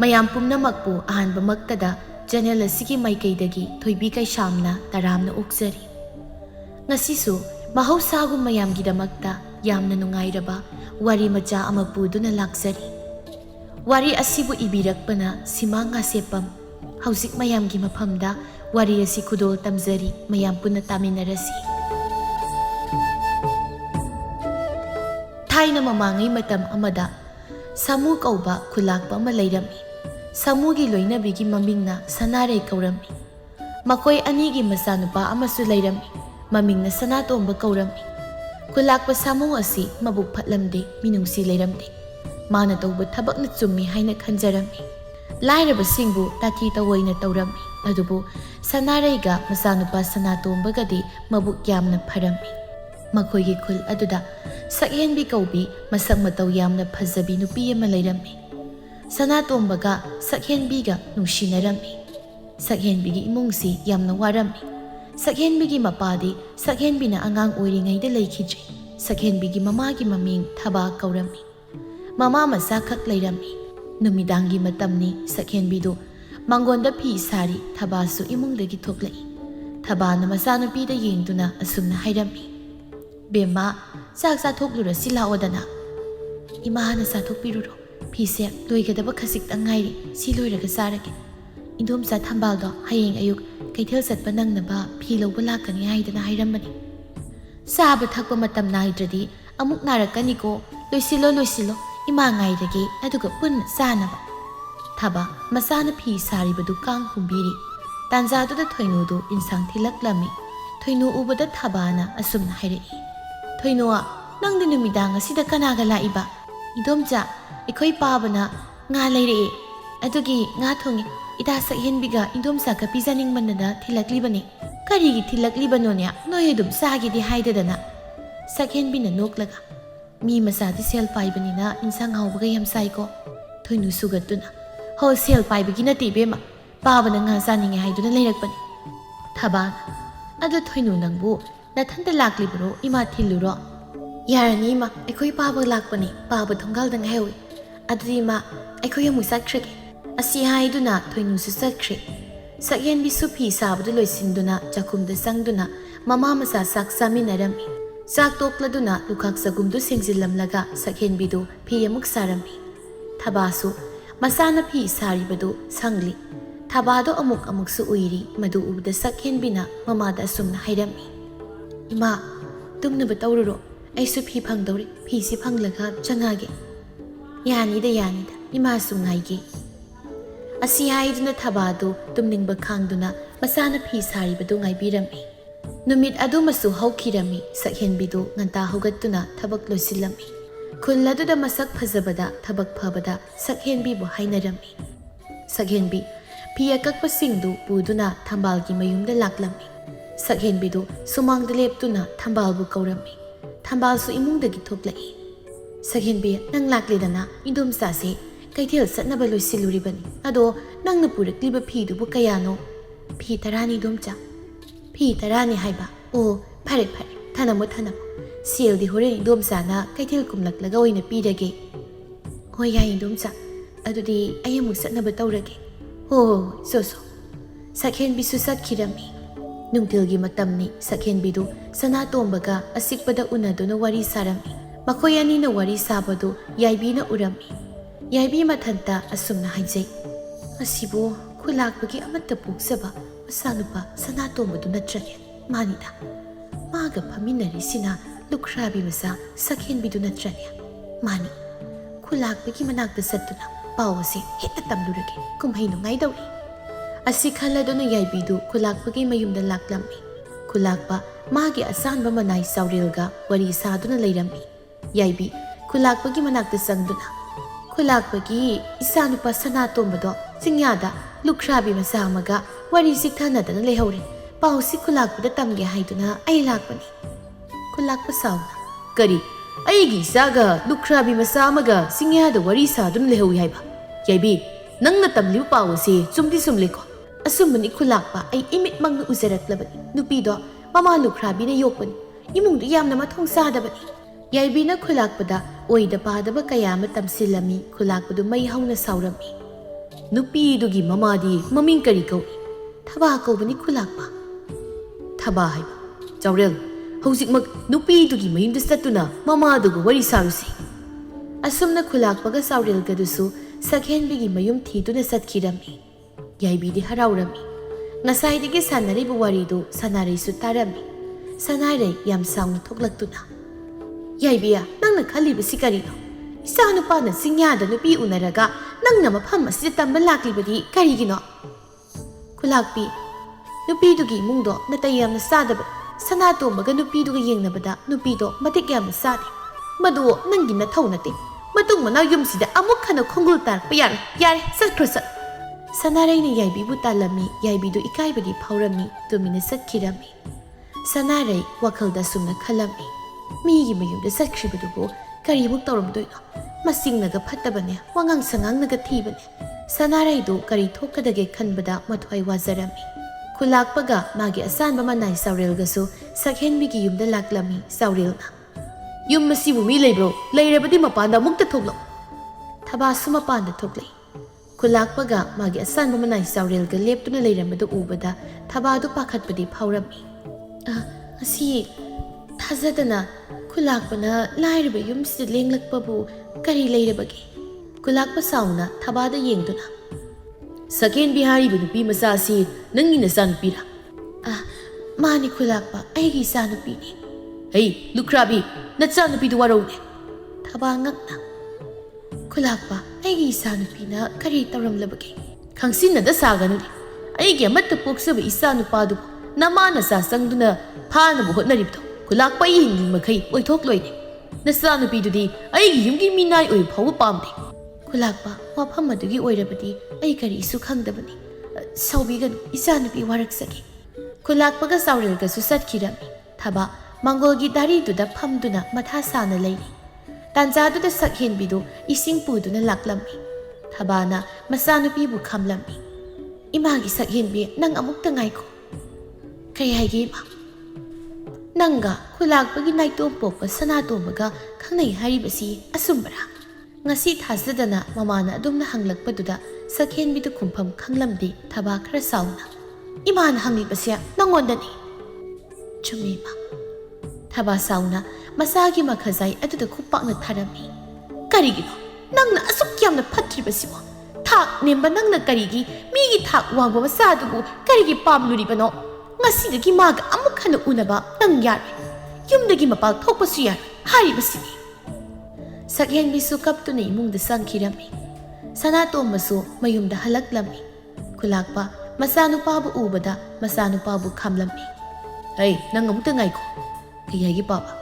mayam pumnamakpu ahanbamaktada janel asigi maikaidagi Thoibi Keishamna taramna ukjari. Ngasisu mahausagu mayamgidamakta yamna nungairaba Wari Macha ama puduna lakjari. Wari asibu ibirakpana Seema Ng sepam hausik mayamgi maphamda wari asi khudol tamjari mayam punna taminarasi. Thaina mamangai matam amada samu kauba khulakpa ama leirami. Samugi loinabigi mamingna Sanahal kaurami. Makoi anigi masanupa amasu leirami. Mamingna Sanatomba kaurami. Khulakpa samu asi mabuk phatlamde minungsi leiramde. Mana tauba thabakna chummi haina khanjarami. Lairaba Singbul taki tawoina taurami. Adubu Sanahal masanupa Sanatomba mabuk yamna pharami. Makoigi khul aduda sakhenbi kaubi masak matau yamna phajabi nupi ama leirami. Sanatombaga sakhenbiga nungsinarami. Sakhenbigi imungsi yamna warami. Sakhenbigi mapadi sakhenbina angang oiringaida leikhidri. Sakhenbigi mamagi maming Thaba kaurami. Mama masa khak leirami. Numidangi matamni sakhenbidu mangonda phi sari Thabasu imungdagi thoklai. Thabana masanupida yengduna asumna hairami. Bema sak sathoklu sila odana. Imahana sathokpiruro. Pise loigadaba khasik tangairi si loiraga sarage. Indom sa thambaldo hayeng ayuk kaithel satpa nangnaba phi lawba lakani haidana hairamani. Saba thakpa matam naidradi amuk narakani ko loisilo ima ngairage aduga punna sanaba. Thaba masana phi saribadu kang humbiri. Tanjaduda thoinudu insang thilaklami. Thoinu ubada Thabana asumna hairai. Thoinua nangdi numidang asida kanaga laiba. Idomja ikoi pabana nga leire adugi nga thongi ida sakhenbiga indomsa ka pijaning manada thilaklibani. Karigi thilaklibano nya noyedum sagidi haidadana. Sakhenbina noklaga mi masadi sel paibanina insang hawbaga yam saiko. Thoinu sugatuna ho sel paibagi na tibema pabana nga saninge haiduna leirakpani. Thabana adu thoinu nangbu nathanta laklibro ima thiluro. Yarani ma aikoi paba lakpani paba thongal dang hewi. Adri ma aikoi amu sakrege. Asi haiduna thoinu su sakre. Sakhenbi su phi sabadu loisinduna chakumda sangduna mama masa sak saminarami. Sak tokladuna lukhak sagumdu sengjilamlaga sakhenbidu phi amuk sarami. Thabasu masana phi saribadu sangli. Thabado amuk su uiri madu ubda sakhenbina mamada asumna hairami. Ima tumnaba taururo aisu phi phangdori phi si phanglaga changage. Yanida ima sungaige. Asi haiduna Thabadu tumningba khangduna masana phi saribadu ngaibirami. Numit adu masu haukhirami sakhenbidu nganta hogattuna thabak loisilami. Khulladuda masak phajabada thabak phabada sakhenbibu hainarami. Sakhenbi phi akakpa singdu puduna thambalgi mayumda laklami. Sakhenbidu sumangda leptuna thambalbu kaurami. Thambalsu imungdagi thoklai. Sakhenbi nang laklidana indom sase kaithel satnaba loisiluribani. Ado nangna purakliba phidubu kayano. Phi tarani domcha. Phi tarani haiba. O phare thanamo. Sieldi hore indom sana kaithel kumlaklaga oina pirage. Hoya indomcha. Adudi ayamu satnaba taurage. Oh so. Sakhenbi su satkirami. Nungtilgi matamni sakhenbidu Sanatombaga asikpada unaduna wari sarami. Makoyani na wari sabadu yaibi na urami. Yaibi mathanta asumna haijay. Asibu khulakpagi amatta puksaba masanupa Sanatombadu natrage. Manida. Maga paminari sina lukrabi masa sakhenbidu natrage. Mani. Khulakpagi manakta satuna pawase hita tamdurage kumhaino ngaidawi. Asi khaladuna yaibidu khulakpagi mayumda laklami. Khulakpa magi asanba manai saurilga wari saduna leirami. Yaibi khulakpagi manakta sangduna. Khulakpagi isanupa Sanatombado singyada lukrabi masamaga wari sikhanadana lehaurin. Pausi khulakpada tamge haiduna ai lakpani. Khulakpa sauna. Kari aigi saga lukrabi masamaga singyada wari saduna lehawi haiba. Yaibi nangna tamliu pausi sumdi sumliko. Asumani khulakpa ay imit magna uzaraklabani. Nupido mama lukrabina yokpani. Imungdu yamna mathong sadabani. Yaibina khulakpada oida padaba kayama tamsilami khulakpadu mai hauna saurami. Nupidugi mamadi maming kari kawi. Thaba kaubani khulakpa. Thaba haiba. Chaurel, hausikmak nupidugi mayumda satuna mamaduga wari sarusi. Asumna khulakpaga saurelga dusu sakhenbigi mayum thiduna satkirami. Yaibidi haraurami. Ngasaidigi sanaribu waridu sanaraisu tarami. Sanare yam saung thoklaktuna. Yaibiya, nangna khalibasi karino. Isa nupana singyada nupi unaraga nangna mafam asida tamba laklibadi karigino. Khulakpi, nupidugi imungdo natay yamna sadaba. Sanatombaga nupiduga yengnabada nupido matik yamna sadi. Madu nangi nathau nate. Matung manaw yumsida amuk khana khongul tarpa yare satkhrasat. Sanarayna yaibibu talami yaibidu ikaibagi phaurami tumina satkirami. Sanaray wakhalda sumna khalami. Migi mayumda satkribadubu karibuk tawramdoino. Masingnaga phattabane wangang sangangnaga thibane. Sanaraydu kari thokadage khanbada mathwai wazarami. Khulakpaga magi asanba manai saurelgasu sakhenbigi yumda laklami saurelna. Yum masibu mi leibro leirabadi mapanda mukta thoklo. Thabasu mapanda thoklei. Khulakpaga magi asanba manai saurelga leptuna leiramadu ubada thabadu pakhatpadi phaurami. Asi thazadana khulakpana lairiba yumsida lenglakpabu kari leirabagi. Khulakpa sauna thabada yengduna. Sakhen bihari bu nupi masa si nangi nasa nupi ra. Mani khulakpa aigi sa nupi ni. Hey, lukrabi, natsa nupi du waro ne. Thaba ngakna. Khulakpa aigi sa nupi na kari tawramlabagi. Khangsin na da saga nuri. Aigi amatta poksaba isa nupa du nama nasa sangduna phana bu hotnaribdo. Khulakpa yingi makai oithok loi ne. Nasa nupi du di aigi yumgi minai oi phawu pamde. Khulakpa wafam adugi oirabadi ai kari isu khangdabani. Saubigan isa nupi waraksagi. Khulakpaga saurelga su satkirami. Thaba Mangolgi dari duda phamduna matha sana leini. Tanjaduda sakhenbidu ising puduna laklami. Thabana masanupi bu khamlami. Imagi sakhenbi nang amukta ngaiko. Kay haigi ma. Nanga khulakpagi naitom pokpa sanatombaga khangnai haribasi asumbara. Ngasi thazadana mamana adumna hanglakpaduda sakhenbidu kumpham khanglamdi thaba khara sauna. Imana hanglibasya nangondani. Chumima. Thaba sauna masagi makhazai aduda khupakna tharami. Karigino nangna asuk yamna phatribasibo. Thak nemba nangna karigi migi thak wangba masadubu karigi pamluribano. Ngasidagi maga amuk khana unaba nang yare. Yumdagi mapal thokpasu yare haribasini. Sakhenbisu kaptuna imungda sangkhirami. Sanatombasu mayumda halaklami. Khulakpa masanupabu ubada masanupabu khamlami. Hey, nang amukta ngaiko. Kayagi papa.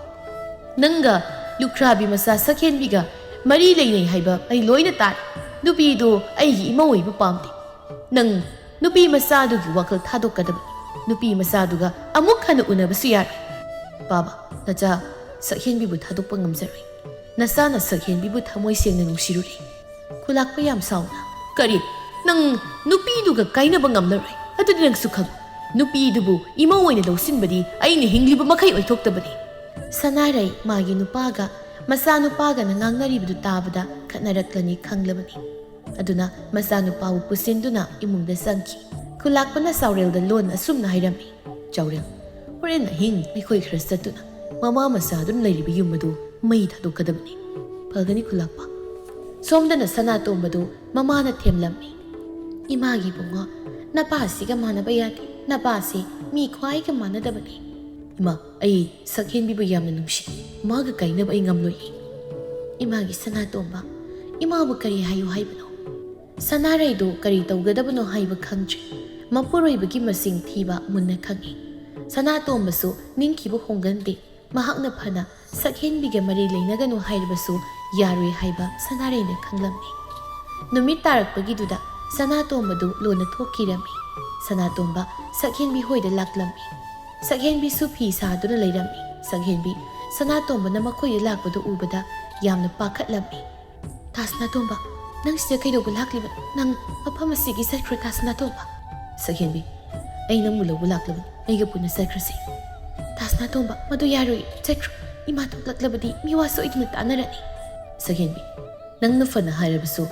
Nanga lukrabi masa sakhenbiga mari leinai haiba ai loina tar. Nupi do ai ima oiba pamde. Nang nupi masa dugi wakal thadokadaba. Nupi masa duga amuk khana unabasu yare. Baba, nacha sakhenbibu thadokpa ngamjaroi. Nasana sakhenbibu thamoi sengna nungsiruri. Khulakpa yam sauna. Kari nang nupi duga kainaba ngamlaroi. Adudi nang sukhang. Nupi dubu ima oina lausinbadi aina hingliba makai oithoktabani. Sanaray magi nupaga masa nupaga na ngangnaribadu tabada khatnaraklani khanglabani. Aduna masa nupawu pusinduna imungda sangki. Khulakpana saurelda lon asumna hairami. Chaurel, horen na hing aikoi khara satuna mama masa dun lairibi yumadu mai thadokadabani. Phagani khulakpa. Somdana sanatombadu mamana themlammi. Imagi bungo napasiga manaba yadi. Napasi mi khwai ka manadabani. Ima ai sakhenbibu yamna nungshi. Maga kainaba ai ngamloi. Imagi sanatomba imabu kari hayu haibano. Sanaraydo kari tawgadabano haiba khangtri. Mapuroibagi masing thiba munna khangi. Sanatombasu ningkibu hongande. Mahakna phana sakhenbiga mari leinagano hairabasu yaroi haiba sanarayna khanglamni. Numit tarakpagiduda sanatombadu lona thokirami. Sanatomba sakhenbi hoida laklami. Sakhenbi suphi saduna leirami. Sakhenbi sanatomba na makoy lakpadu ubada yamna pakhatlami. Tasnatomba nang siya kaidoba lakliba nang mapamasigi sakra tasnatomba. Sakhenbi ay nang mulaw laklaban ay gapuna sakrasi. Tasnatomba madu yaroi sakra imatok laklabadi miwaso iduna tanarani. Sakhenbi nang nafana harabaso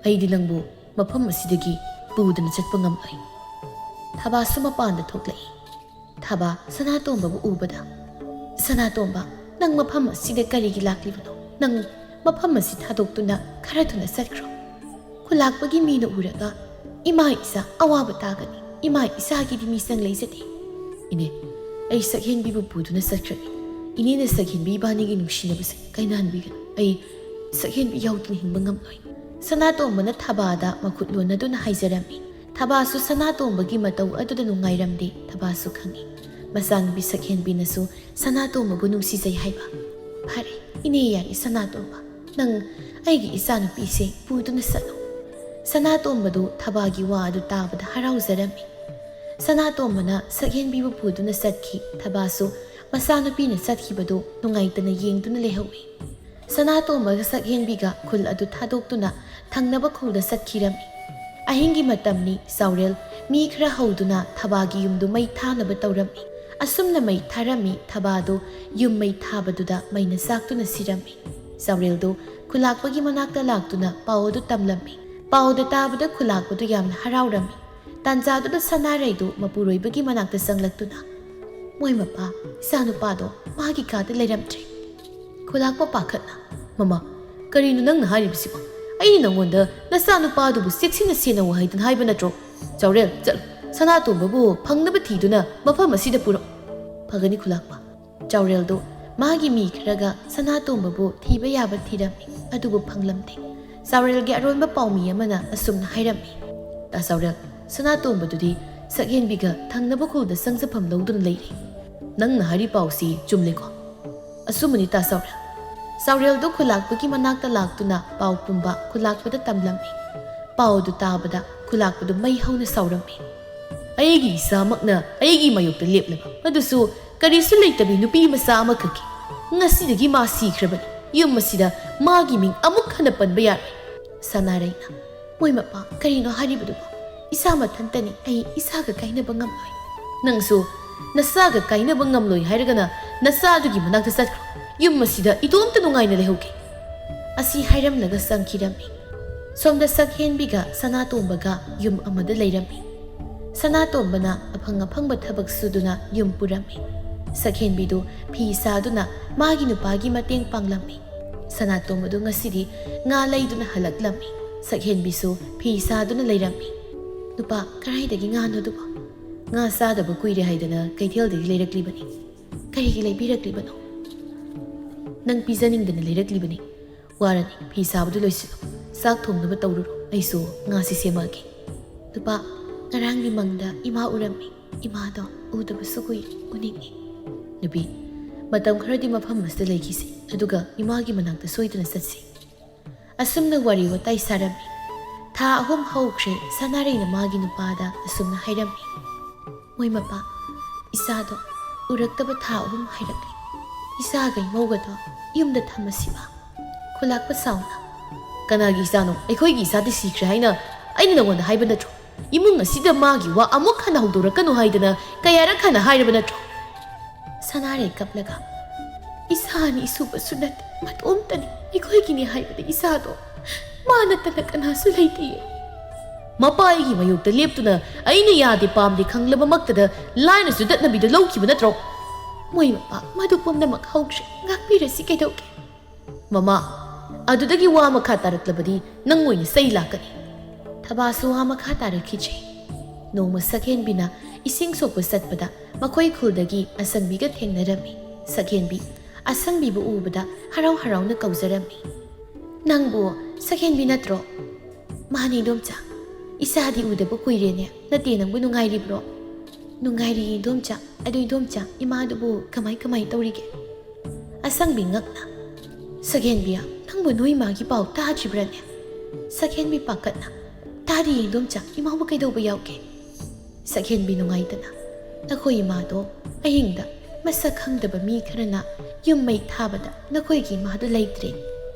ay di lang bu ꯃꯐꯝ ꯑꯁꯤꯗꯒꯤ ꯄꯨꯗꯨꯅ ꯆꯠꯄ ꯉꯝꯂꯣꯏ꯫ ꯊꯕꯥꯁꯨ ꯃꯄꯥꯟꯗ ꯊꯣꯛꯂꯛꯏ꯫ ꯊꯕꯥ ꯁꯅꯥꯇꯣꯝꯕꯕꯨ ꯎꯕꯗ, "ꯁꯅꯥꯇꯣꯝꯕ, ꯅꯪ ꯃꯐꯝ ꯑꯁꯤꯗ ꯀꯔꯤꯒꯤ ꯂꯥꯛꯂꯤꯕꯅꯣ? ꯅꯪ ꯃꯐꯝ ꯑꯁꯤ ꯊꯥꯗꯣꯛꯇꯨꯅ ꯈꯔ ꯊꯨꯅ ꯆꯠꯈ꯭ꯔꯣ꯫ ꯈꯨꯜꯂꯥꯛꯄꯒꯤ ꯃꯤꯅ ꯎꯔꯒ ꯏꯃꯥ ꯏꯆꯥ ꯑꯋꯥꯕ ꯇꯥꯒꯅꯤ꯫ ꯏꯃꯥ ꯏꯆꯥꯒꯤꯗꯤ ꯃꯤꯆꯪ ꯂꯩꯖꯗꯦ꯫ ꯏꯅꯦ, ꯑꯩ ꯁꯛꯍꯦꯟꯕꯤꯕꯨ ꯄꯨꯗꯨꯅ ꯆꯠꯈ꯭ꯔꯒꯦ꯫ ꯏꯅꯦꯅ ꯁꯛꯍꯦꯟꯕꯤ ꯏꯕꯥꯅꯤꯒꯤ ꯅꯨꯡꯁꯤꯅꯕꯁꯦ ꯀꯥꯏꯅꯍꯟꯕꯤꯒꯅꯨ꯫ ꯑꯩ ꯁꯛꯍꯦꯟꯕꯤ ꯌꯥꯎꯗꯅ ꯍꯤꯡꯕ ꯉꯝꯂꯣꯏ." ꯁꯅꯥꯇꯣꯝꯕꯅ ꯊꯕꯥꯗ ꯃꯈꯨꯠ ꯂꯣꯟꯅꯗꯨꯅ ꯍꯥꯏꯖꯔꯝꯃꯤ꯫ ꯊꯕꯥꯁꯨ ꯁꯅꯥꯇꯣꯝꯕꯒꯤ ꯃꯇꯧ ꯑꯗꯨꯗ ꯅꯨꯡꯉꯥꯏꯔꯝꯗꯦ꯫ ꯊꯕꯥꯁꯨ ꯈꯪꯏ ꯃꯆꯥꯅꯨꯄꯤ ꯁꯛꯍꯦꯟꯕꯤꯅꯁꯨ ꯁꯅꯥꯇꯣꯝꯕꯕꯨ ꯅꯨꯡꯁꯤꯖꯩ ꯍꯥꯏꯕ꯫ "ꯐꯔꯦ ꯏꯅꯦ, ꯌꯥꯔꯦ ꯁꯅꯥꯇꯣꯝꯕ, ꯅꯪ ꯑꯩꯒꯤ ꯏꯆꯥꯅꯨꯄꯤꯁꯦ ꯄꯨꯗꯨꯅ ꯆꯠꯂꯣ." ꯁꯅꯥꯇꯣꯝꯕꯗꯨ ꯊꯕꯥꯒꯤ ꯋꯥ ꯑꯗꯨ ꯇꯥꯕꯗ ꯍꯔꯥꯎꯖꯔꯝꯃꯤ꯫ ꯁꯅꯥꯇꯣꯝꯕꯅ ꯁꯛꯍꯦꯟꯕꯤꯕꯨ ꯄꯨꯗꯨꯅ ꯆꯠꯈꯤ꯫ ꯊꯕꯥꯁꯨ ꯃꯆꯥꯅꯨꯄꯤꯅ ꯆꯠꯈꯤꯕꯗꯨ ꯅꯨꯡꯉꯥꯏꯇꯅ ꯌꯦꯡꯗꯨꯅ ꯂꯩꯍꯧꯏ꯫ ꯁꯅꯥꯇꯣꯝꯕꯒ ꯁꯛꯍꯦꯟꯕꯤꯒ ꯈꯨꯜ ꯑꯗꯨ ꯊꯥꯗꯣꯛꯇꯨꯅ ꯊꯪꯅꯕ ꯈꯨꯜꯗ ꯆꯠꯈꯤꯔꯝꯃꯤ꯫ ꯑꯍꯤꯡꯒꯤ ꯃꯇꯝꯅꯤ꯫ ꯆꯥꯎꯔꯦꯜ ꯃꯤ ꯈꯔ ꯍꯧꯗꯨꯅ ꯊꯕꯥꯒꯤ ꯌꯨꯝꯗꯨ ꯃꯩ ꯊꯥꯅꯕ ꯇꯧꯔꯝꯃꯤ꯫ ꯑꯁꯨꯝꯅ ꯃꯩ ꯊꯥꯔꯝꯃꯤ꯫ ꯊꯕꯥꯗꯨ ꯌꯨꯝ ꯃꯩ ꯊꯥꯕꯗꯨꯗ ꯃꯩꯅ ꯆꯥꯛꯇꯨꯅ ꯁꯤꯔꯝꯃꯤ꯫ ꯆꯥꯎꯔꯦꯜꯗꯨ ꯈꯨꯜꯂꯥꯛꯄꯒꯤ ꯃꯅꯥꯛꯇ ꯂꯥꯛꯇꯨꯅ ꯄꯥꯎ ꯑꯗꯨ ꯇꯝꯂꯝꯃꯤ꯫ ꯄꯥꯎꯗ ꯇꯥꯕꯗ ꯈꯨꯜꯂꯥꯛꯄꯗꯨ ꯌꯥꯝꯅ ꯍꯔꯥꯎꯔꯝꯃꯤ꯫ ꯇꯥꯟꯖꯥꯗꯨꯗ ꯁꯅꯥꯔꯩꯗꯨ ꯃꯄꯨꯔꯣꯏꯕꯒꯤ ꯃꯅꯥꯛꯇ ꯆꯪꯂꯛꯇꯨꯅ, "ꯃꯣꯏ ꯃꯄꯥ, ꯏꯆꯥꯅꯨꯄꯥꯗꯣ ꯃꯥꯒꯤ ꯀꯥꯗ ꯂꯩꯔꯝꯗ꯭ꯔꯦ." ꯈꯨꯜꯂꯥꯛꯄ ꯄꯥꯈꯠꯅ, "ꯃꯃꯥ, ꯀꯔꯤꯅꯣ ꯅꯪꯅ ꯍꯥꯏꯔꯤꯕꯁꯤꯕꯣ? ꯑꯩꯅ ꯅꯪꯉꯣꯟꯗ ꯅꯆꯥꯅꯨꯄꯥꯗꯨꯕꯨ ꯆꯦꯛꯁꯤꯟꯅ ꯁꯦꯟꯅꯧ ꯍꯥꯏꯗꯅ ꯍꯥꯏꯕ ꯅꯠꯇ꯭ꯔꯣ? ꯆꯥꯎꯔꯦꯜ, ꯆꯠꯂꯨ, ꯁꯅꯥꯇꯣꯝꯕꯕꯨ ꯐꯪꯅꯕ ꯊꯤꯗꯨꯅ ꯃꯐꯝ ꯑꯁꯤꯗ ꯄꯨꯔꯛꯎ." "ꯐꯒꯅꯤ ꯈꯨꯜꯂꯥꯛꯄ." ꯆꯥꯎꯔꯦꯜꯗꯨ ꯃꯥꯒꯤ ꯃꯤ ꯈꯔꯒ ꯁꯅꯥꯇꯣꯝꯕꯕꯨ ꯊꯤꯕ ꯌꯥꯕ ꯊꯤꯔꯝꯃꯤ꯫ ꯑꯗꯨꯕꯨ ꯐꯪꯂꯝꯗꯦ꯫ ꯆꯥꯎꯔꯦꯜꯒꯤ ꯑꯔꯣꯟꯕ ꯄꯥꯎꯃꯤ ꯑꯃꯅ ꯑꯁꯨꯝꯅ ꯍꯥꯏꯔꯝꯃꯤ, "ꯇꯥ ꯆꯥꯎꯔꯦꯜ, ꯁꯅꯥꯇꯣꯝꯕꯗꯨꯗꯤ ꯁꯛꯍꯦꯟꯕꯤꯒ ꯊꯪꯅꯕ ꯈꯨꯜꯗ ꯆꯪꯖꯐꯝ ꯂꯧꯗꯨꯅ ꯂꯩꯔꯤ꯫ ꯅꯪꯅ ꯍꯥꯏꯔꯤ ꯄꯥꯎꯁꯤ ꯆꯨꯝꯂꯦꯀꯣ?" "ꯑꯆꯨꯝꯕꯅꯤ ꯇꯥ ꯆꯥꯎꯔꯦꯜ." ꯆꯥꯎꯔꯦꯜꯗꯨ ꯈꯨꯜꯂꯥꯛꯄꯒꯤ ꯃꯅꯥꯛꯇ ꯂꯥꯛꯇꯨꯅ ꯄꯥꯎ ꯄꯨꯝꯕ ꯈꯨꯜꯂꯥꯛꯄꯗ ꯇꯝꯂꯝꯃꯤ꯫ ꯄꯥꯎꯗꯨ ꯇꯥꯕꯗ ꯈꯨꯜꯂꯥꯛꯄꯗꯨ ꯃꯩ ꯍꯧꯅ ꯁꯥꯎꯔꯝꯃꯤ꯫ "ꯑꯩꯒꯤ ꯏꯆꯥꯃꯛꯅ ꯑꯩꯒꯤ ꯃꯥꯌꯣꯛꯇ ꯂꯦꯞꯂꯕ, ꯑꯗꯨꯁꯨ ꯀꯔꯤꯁꯨ ꯂꯩꯇꯕꯤ ꯅꯨꯄꯤ ꯃꯆꯥ ꯑꯃꯈꯛꯀꯤ, ꯉꯁꯤꯗꯒꯤ ꯃꯥ ꯁꯤꯈ꯭ꯔꯕꯅꯤ꯫ ꯌꯨꯝ ꯑꯁꯤꯗ ꯃꯥꯒꯤ ꯃꯤꯡ ꯑꯃꯨꯛ ꯍꯟꯅ ꯄꯟꯕ ꯌꯥꯔꯣꯏ." ꯁꯅꯥꯔꯩꯅ, "ꯃꯣꯏ ꯃꯄꯥ, ꯀꯔꯤꯅꯣ ꯍꯥꯏꯔꯤꯕꯗꯨꯕꯣ? ꯏꯆꯥ ꯃꯊꯟꯇꯅꯤ, ꯑꯩ ꯏꯆꯥꯒ ꯀꯥꯏꯅꯕ ꯉꯝꯂꯣꯏ." "ꯅꯪꯁꯨ ꯅꯆꯥꯒ ꯀꯥꯏꯅꯕ ꯉꯝꯂꯣꯏ ꯍꯥꯏꯔꯒꯅ ꯅꯆꯥꯗꯨꯒꯤ ꯃꯅꯥꯛꯇ ꯆꯠꯈ꯭ꯔꯣ꯫ ꯌꯨꯝ ꯑꯁꯤꯗ ꯏꯇꯣꯝꯇ ꯅꯨꯡꯉꯥꯏꯅ ꯂꯩꯍꯧꯒꯦ." ꯑꯁꯤ ꯍꯥꯏꯔꯝꯂꯒ ꯆꯪꯈꯤꯔꯝꯃꯤ꯫ ꯁꯣꯝꯗ ꯁꯛꯍꯦꯟꯕꯤꯒ ꯁꯅꯥꯇꯣꯝꯕꯒ ꯌꯨꯝ ꯑꯃꯗ ꯂꯩꯔꯝꯃꯤ꯫ ꯁꯅꯥꯇꯣꯝꯕꯅ ꯑꯐꯪ ꯑꯐꯪꯕ ꯊꯕꯛ ꯁꯨꯗꯨꯅ ꯌꯨꯝ ꯄꯨꯔꯝꯃꯤ꯫ ꯁꯛꯍꯦꯟꯕꯤꯗꯨ ꯐꯤ ꯁꯥꯗꯨꯅ ꯃꯥꯒꯤ ꯅꯨꯄꯥꯒꯤ ꯃꯇꯦꯡ ꯄꯥꯡꯂꯝꯃꯤ꯫ ꯁꯅꯥꯇꯣꯝꯕꯗꯨ ꯉꯁꯤꯗꯤ ꯉꯥ ꯂꯩꯗꯨꯅ ꯍꯜꯂꯛꯂꯝꯃꯤ꯫ ꯁꯛꯍꯦꯟꯕꯤꯁꯨ ꯐꯤ ꯁꯥꯗꯨꯅ ꯂꯩꯔꯝꯃꯤ꯫ "ꯅꯨꯄꯥ, ꯀꯔꯥꯏꯗꯒꯤ ꯉꯥꯅꯣꯗꯨꯕꯣ?" "ꯉꯥ ꯆꯥꯗꯕ ꯀꯨꯏꯔꯦ ꯍꯥꯏꯗꯅ ꯀꯩꯊꯦꯜꯗꯒꯤ ꯂꯩꯔꯛꯂꯤꯕꯅꯤ." "ꯀꯔꯤꯒꯤ ꯂꯩꯕꯤꯔꯛꯂꯤꯕꯅꯣ?" "ꯅꯪ ꯄꯤꯖꯅꯤꯡꯗꯅ ꯂꯩꯔꯛꯂꯤꯕꯅꯤ꯫ ꯋꯥꯔꯅꯤ, ꯐꯤ ꯁꯥꯕꯗꯨ ꯂꯣꯏꯁꯤꯜꯂꯨ, ꯆꯥꯛ ꯊꯣꯡꯅꯕ ꯇꯧꯔꯨꯔꯣ, ꯑꯩꯁꯨ ꯉꯥꯁꯤ ꯁꯦꯝꯃꯛꯑꯒꯦ." "ꯅꯨꯄꯥ, ꯉꯔꯥꯡꯒꯤ ꯃꯪꯗ ꯏꯃꯥ ꯎꯔꯝꯃꯤ꯫ ꯏꯃꯥꯗꯣ ꯎꯗꯕꯁꯨ ꯀꯨꯏꯔꯦ, ꯎꯅꯤꯡꯉꯤ." "ꯅꯨꯄꯤ, ꯃꯇꯝ ꯈꯔꯗꯤ ꯃꯐꯝ ꯑꯁꯤꯗ ꯂꯩꯈꯤꯁꯤ, ꯑꯗꯨꯒ ꯏꯃꯥꯒꯤ ꯃꯅꯥꯛꯇ ꯁꯣꯏꯗꯅ ꯆꯠꯁꯤ." ꯑꯁꯨꯝꯅ ꯋꯥꯔꯤ ꯋꯥꯇꯥꯏ ꯁꯥꯔꯝꯃꯤ꯫ ꯊꯥ 3 ꯍꯧꯈ꯭ꯔꯦ꯫ ꯁꯅꯥꯔꯩꯅ ꯃꯥꯒꯤ ꯅꯨꯄꯥꯗ ꯑꯁꯨꯝꯅ ꯍꯥꯏꯔꯝꯃꯤ, "ꯃꯣꯏ ꯃꯄꯥ, ꯏꯆꯥꯗꯣ ꯎꯔꯛꯇꯕ ꯊꯥ 3 ꯍꯥꯏꯔꯛꯂꯤ꯫ ꯏꯆꯥꯒ ꯏꯃꯧꯒꯗꯣ ꯌꯨꯝꯗ ꯊꯝꯃꯁꯤꯕ?" ꯈꯨꯜꯂꯥꯛꯄ ꯁꯥꯎꯅ, "ꯀꯅꯥꯒꯤ ꯏꯆꯥꯅꯣ? ꯑꯩꯈꯣꯏꯒꯤ ꯏꯆꯥꯗꯤ ꯁꯤꯈ꯭ꯔꯦ ꯍꯥꯏꯅ ꯑꯩꯅ ꯅꯉꯣꯟꯗ ꯍꯥꯏꯕ ꯅꯠꯇ꯭ꯔꯣ? ꯏꯃꯨꯡ ꯑꯁꯤꯗ ꯃꯥꯒꯤ ꯋꯥ ꯑꯃꯨꯛ ꯍꯟꯅ ꯍꯧꯗꯣꯔꯛꯀꯅꯨ ꯍꯥꯏꯗꯅ ꯀꯌꯥꯔꯛ ꯍꯟꯅ ꯍꯥꯏꯔꯕ ꯅꯠꯇ꯭ꯔꯣ?" ꯁꯅꯥꯔꯩ ꯀꯞꯂꯒ, "ꯏꯆꯥꯅꯤ ꯏꯁꯨꯕꯁꯨ ꯅꯠꯇꯦ, ꯃꯇꯣꯝꯇꯅꯤ꯫ ꯑꯩꯈꯣꯏꯒꯤꯅꯤ ꯍꯥꯏꯕꯗ ꯏꯆꯥꯗꯣ ꯃꯥ ꯅꯠꯇꯅ ꯀꯅꯥꯁꯨ ꯂꯩꯇꯦꯌꯦ." "ꯃꯄꯥ ꯑꯩꯒꯤ ꯃꯥꯌꯣꯛꯇ ꯂꯦꯞꯇꯨꯅ ꯑꯩꯅ ꯌꯥꯗꯦ ꯄꯥꯝꯗꯦ ꯈꯪꯂꯕꯃꯛꯇꯗ ꯂꯥꯏꯅꯁꯨ ꯗꯠꯅꯕꯤꯗ ꯂꯧꯈꯤꯕ ꯅꯠꯇ꯭ꯔꯣ?" "ꯃꯣꯏ ꯃꯄꯥ, ꯃꯗꯨ ꯄꯨꯝꯅꯃꯛ ꯍꯧꯈ꯭ꯔꯦ, ꯉꯥꯛꯄꯤꯔꯁꯤ ꯀꯩꯗꯧꯒꯦ?" "ꯃꯃꯥ, ꯑꯗꯨꯗꯒꯤ ꯋꯥ ꯃꯈꯥ ꯇꯥꯔꯛꯂꯕꯗꯤ ꯅꯪ ꯑꯣꯏꯅ ꯆꯩ ꯂꯥꯛꯀꯅꯤ." ꯊꯕꯥꯁꯨ ꯋꯥ ꯃꯈꯥ ꯇꯥꯔꯛꯈꯤꯗ꯭ꯔꯦ꯫ ꯅꯣꯡꯃ ꯁꯛꯍꯦꯟꯕꯤꯅ ꯏꯁꯤꯡ ꯁꯣꯛꯄ ꯆꯠꯄꯗ ꯃꯈꯣꯏ ꯈꯨꯜꯗꯒꯤ ꯑꯁꯪꯕꯤꯒ ꯊꯦꯡꯅꯔꯝꯃꯤ꯫ ꯁꯛꯍꯦꯟꯕꯤ ꯑꯁꯪꯕꯤꯕꯨ ꯎꯕꯗ ꯍꯔꯥꯎ ꯍꯔꯥꯎꯅ ꯀꯧꯖꯔꯝꯃꯤ, "ꯅꯪꯕꯨ ꯁꯛꯍꯦꯟꯕꯤ ꯅꯠꯇ꯭ꯔꯣ?" "ꯃꯥꯅꯤ ꯏꯗꯣꯝꯆꯥ, ꯏꯆꯥꯗꯤ ꯎꯗꯕ ꯀꯨꯏꯔꯦꯅꯦ, ꯅꯠꯇꯦ ꯅꯪꯕꯨ ꯅꯨꯡꯉꯥꯏꯔꯤꯕ꯭ꯔꯣ?" "ꯅꯨꯡꯉꯥꯏꯔꯤꯌꯦ ꯏꯗꯣꯝꯆꯥ, ꯑꯗꯨ ꯏꯗꯣꯝꯆꯥ ꯏꯃꯥꯗꯨꯕꯨ ꯀꯃꯥꯏ ꯇꯧꯔꯤꯒꯦ?" ꯑꯁꯪꯕꯤ ꯉꯛꯅ, "ꯁꯛꯍꯦꯟꯕꯤ, ꯅꯪꯕꯨ ꯅꯣꯏ ꯃꯥꯒꯤ ꯄꯥꯎ ꯇꯥꯗ꯭ꯔꯤꯕ꯭ꯔꯅꯦ?" ꯁꯛꯍꯦꯟꯕꯤ ꯄꯥꯈꯠꯅ, "ꯇꯥꯗꯤꯌꯦ ꯏꯗꯣꯝꯆꯥ, ꯏꯃꯥꯕꯨ ꯀꯩꯗꯧꯕ ꯌꯥꯎꯒꯦ?" ꯁꯛꯍꯦꯟꯕꯤ ꯅꯨꯡꯉꯥꯏꯇꯅ, "ꯅꯈꯣꯏ ꯏꯃꯥꯗꯣ ꯑꯍꯤꯡꯗ ꯃꯁꯛ ꯈꯪꯗꯕ ꯃꯤ ꯈꯔꯅ ꯌꯨꯝ ꯃꯩ ꯊꯥꯕꯗ ꯅꯈꯣꯏꯒꯤ ꯏꯃꯥꯗꯨ ꯂꯩꯇ꯭ꯔꯦ."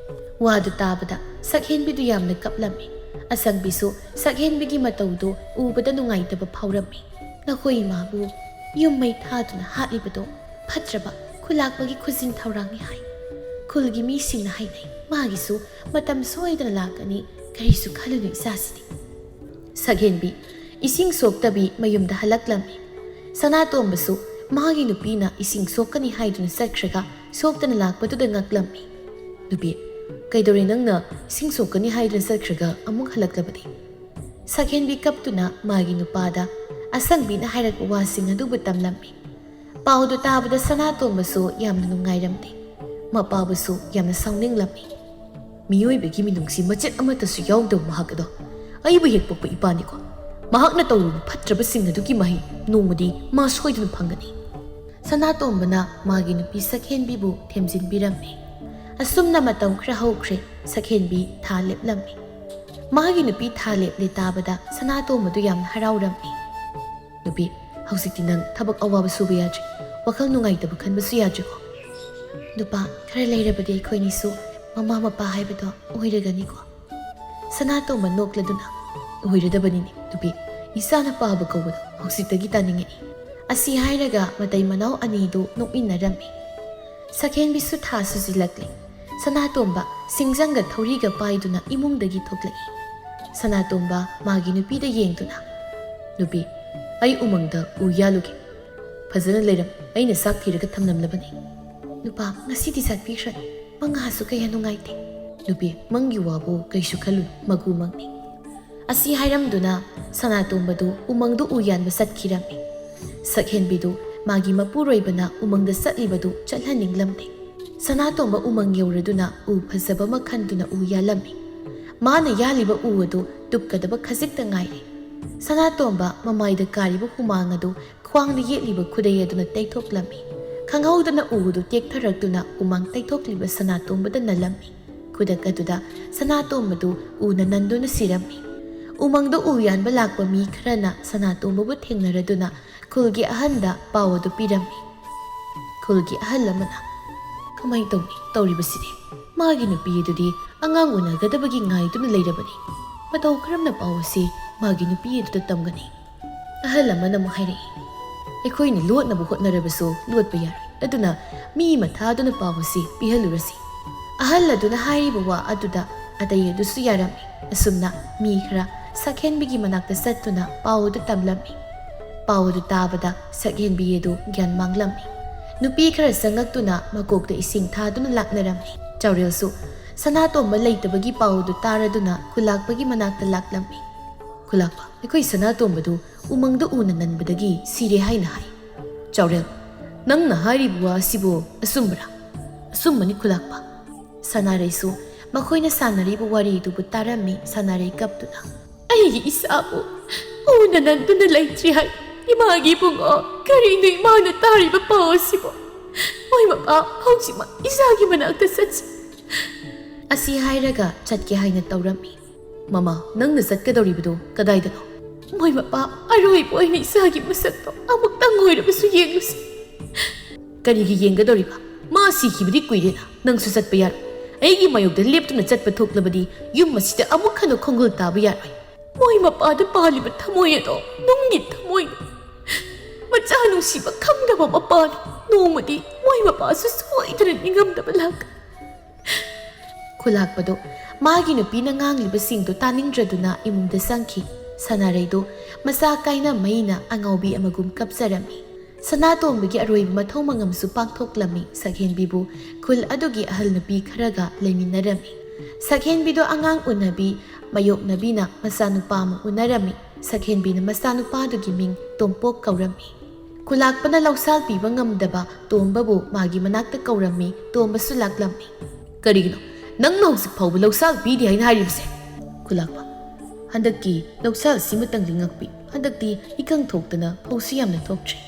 ꯋꯥꯗꯨ ꯇꯥꯕꯗ ꯁꯛꯍꯦꯟꯕꯤꯗꯨ ꯌꯥꯝꯅ ꯀꯞꯂꯝꯃꯤ꯫ ꯑꯁꯪꯕꯤꯁꯨ ꯁꯛꯍꯦꯟꯕꯤꯒꯤ ꯃꯇꯧꯗꯨ ꯎꯕꯗ ꯅꯨꯡꯉꯥꯏꯇꯕ ꯐꯥꯎꯔꯝꯃꯤ꯫ "ꯅꯈꯣꯏ ꯏꯃꯥꯕꯨ ꯌꯨꯝ ꯃꯩ ꯊꯥꯗꯨꯅ ꯍꯥꯠꯂꯤꯕꯗꯣ ꯐꯠꯇ꯭ꯔꯕ ꯈꯨꯜꯂꯥꯛꯄꯒꯤ ꯈꯨꯖꯤꯟ ꯊꯧꯔꯥꯡꯅꯤ ꯍꯥꯏ꯫ ꯈꯨꯜꯒꯤ ꯃꯤꯁꯤꯡꯅ ꯍꯥꯏꯅꯩ ꯃꯥꯒꯤꯁꯨ ꯃꯇꯝ ꯁꯣꯏꯗꯅ ꯂꯥꯛꯀꯅꯤ, ꯀꯔꯤꯁꯨ ꯈꯜꯂꯨꯅꯨ ꯏꯆꯥꯁꯤꯗꯤ." Saghenbi ising soktabi mayumda halaklami. Sanatombasu magi nupina ising sokani haiduna sakraga soktana lakpatuda ngaklami. Nupi kaidore nangna ising sokani haiduna sakraga amuk halaklabadi. Saghenbi kaptuna magi nupada asangbi na hairakpa wasing adubu tamlami. Paudu tabada Sanatombasu yamna nungairamdi. Mapabasu yamna sauninglammi. Miyoibagi minungsi macet amatasu yaudau mahak ado. Aibu hekpokpa ipani ko. Mahakna tawrubu phatrabasing adugi mahi nongmadi ma soiduna phangani. Sanatombana magi nupi Saghenbibu themjinbirammi. Asumna matam khra hokre Saghenbi tha leplammi. Magi nupi tha leple tabada Sanatombadu yamna haraurammi. Nupi hausikti nang thabak awaba suba yadri. Wakhal nungaitaba khanbasu yadri ko. Nupa khara leirabadi aikoinisu mama mapa haibado oiragani ko. Sanatomba nokladuna oiradabani nupi isana paba kawado hausiktagi taningani. Asi hairaga matai manau anidu nokminarammi. Saghenbisu tha sujilakli. Sanatomba singjanga thauriga paiduna imungdagi thoklai. Sanatomba magi nupida yengduna. Nupi ai umangda uyalugi. Fazana leiram aina sak thiraga thamnamlabani. Nupa ngasidi satpikhrani mangasu kaya nungaite. Nupi mangi wabu kaisu khalu magu mangni. Asi hairamduna Sanatombadu umangdu uyanba satkhirammi. Saghenbidu magi mapuroibana umangda satlibadu chalhaninglamni. Sanatomba umang yauraduna u phazaba makhanduna u yalammi. Mana yaliba u adu tupkadaba khazikta ngairi. Sanatomba mamaida kariba humangadu khwangda yetliba khudayaduna taithoklammi. Khanghaudana u adu tektharakduna umang taithokliba Sanatombada nalammi. Khudakaduda Sanatombadu una nanduna sirammi. Umangda u yanba lakpa mi kharana Sanatombabu thengnaraduna khulgi ahanda pawadu pirammi. Khulgi ahal lamana kamai tawribasidi magi nupi adudi angang unagadabagi ngaiduna leirabani. Matau karamna pawasi magi nupi aduda tamgani. Ahal amana mo hairei. Aikoina lotnabu hotnarabasu lotpa yarai. Aduna mi mathaduna pawasi pihalurasi. Ahal aduna hairiba wa aduda aday adusu yarami. Asumna mi khara Saghenbigi manakta sattuna pawdu tamlammi. Pawdu tabada Saghenbi adu gyan manglammi. Nupi khara sangaktuna makokta ising thaduna laknarammi. Chaurelsu Sanatomba leitabagi pawdu taraduna khulakpagi manakta laklammi. Khulakpa aikoi Sanatombadu umangda una nanbadagi sire haina hai. Chaurel nangna hairibuwa sibo asumbra. Asumbani khulakpa. Sanaraisu makoina sanaribu wari dubu tarammi sanarei kaptuna. Aigi isabu una nanduna leitri hai. Imagi bungo karino imana tariba pawasibo. Moy mapa hausima isagi manakta satsi. Asi hairaga chatke haina tawrammi. Mama nangna satkadoribadu kadaidano. Moy mapa aroibo aina isagi masakto amuktang oirabasu yengusi. Karigi yengadoriba ma sikhibadi kuirena nangsu satpa yarai. Aigi mayogda leptuna chatpa thoklabadi yum masida amuk khano khongul taba yarai. Moy mapada paliba thamoy ado nungi thamoy. Macha nungsiba khangdaba mapani nongmadi moy mapasu soidana ningamdaba lak. Khulakpado magi nupina nganglibasingdo taningdraduna imungda sangki. Sanareido masa kaina maina angaubi amagum kapsarami. Sanatombagi aroiba mathau mangamsu pangthoklammi. Saghenbibu khul adugi ahal nupi kharaga leiminarami. Saghenbido angang unabi mayoknabina masanupama unarami. Saghenbina masanupadugi ming Tompok kaurammi. Khulakpana lausal piba ngamdaba Tombabu magi manakta kaurammi. Tombasu laklammi. Karigino nang nausik phawba lausal pidi haina haribse. Khulakpa handakki lausal simatang lingakpi. Handakti ikang thoktana phawsi yamna thoktre.